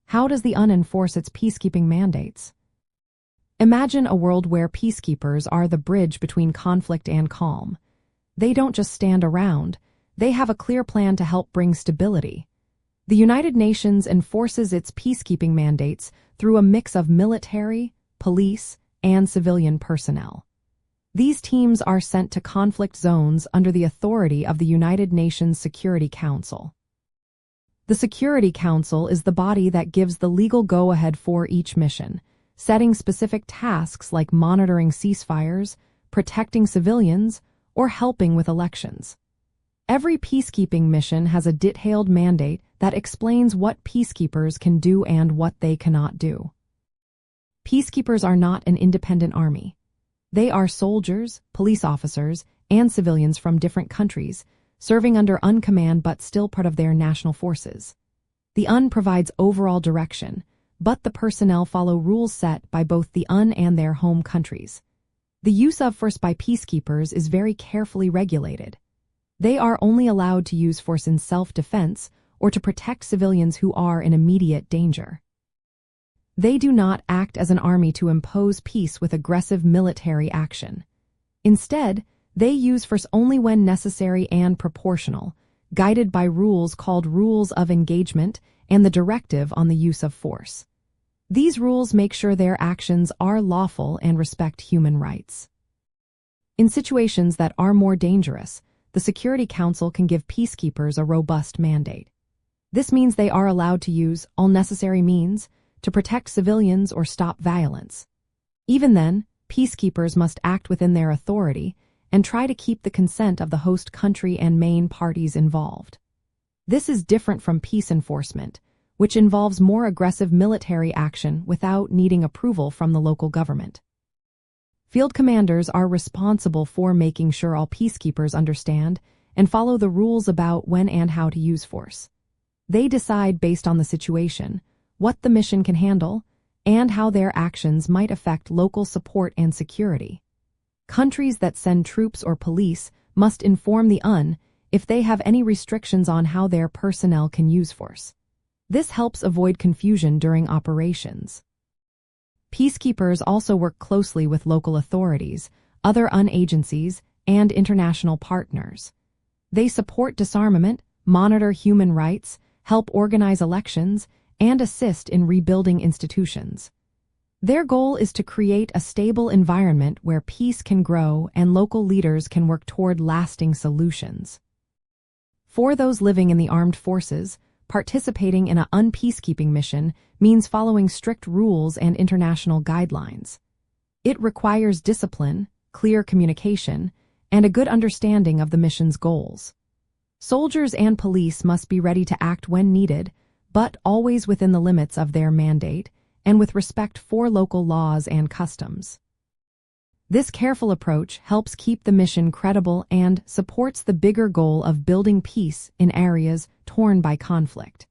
How does the UN enforce its peacekeeping mandates? Imagine a world where peacekeepers are the bridge between conflict and calm. They don't just stand around, they have a clear plan to help bring stability. The United Nations enforces its peacekeeping mandates through a mix of military, police, and civilian personnel. These teams are sent to conflict zones under the authority of the United Nations Security Council. The Security Council is the body that gives the legal go-ahead for each mission, setting specific tasks like monitoring ceasefires, protecting civilians, or helping with elections. Every peacekeeping mission has a detailed mandate that explains what peacekeepers can do and what they cannot do. Peacekeepers are not an independent army. They are soldiers, police officers, and civilians from different countries, serving under UN command but still part of their national forces. The UN provides overall direction, but the personnel follow rules set by both the UN and their home countries. The use of force by peacekeepers is very carefully regulated. They are only allowed to use force in self-defense or to protect civilians who are in immediate danger. They do not act as an army to impose peace with aggressive military action. Instead, they use force only when necessary and proportional, guided by rules called rules of engagement and the directive on the use of force. These rules make sure their actions are lawful and respect human rights. In situations that are more dangerous, the Security Council can give peacekeepers a robust mandate. This means they are allowed to use all necessary means to protect civilians or stop violence. Even then, peacekeepers must act within their authority and try to keep the consent of the host country and main parties involved. This is different from peace enforcement, which involves more aggressive military action without needing approval from the local government. Field commanders are responsible for making sure all peacekeepers understand and follow the rules about when and how to use force. They decide based on the situation, what the mission can handle, and how their actions might affect local support and security. Countries that send troops or police must inform the UN if they have any restrictions on how their personnel can use force. This helps avoid confusion during operations. Peacekeepers also work closely with local authorities, other UN agencies, and international partners. They support disarmament, monitor human rights, help organize elections, and assist in rebuilding institutions. Their goal is to create a stable environment where peace can grow and local leaders can work toward lasting solutions. For those living in the armed forces, participating in a UN peacekeeping mission means following strict rules and international guidelines. It requires discipline, clear communication, and a good understanding of the mission's goals. Soldiers and police must be ready to act when needed, but always within the limits of their mandate and with respect for local laws and customs. This careful approach helps keep the mission credible and supports the bigger goal of building peace in areas torn by conflict.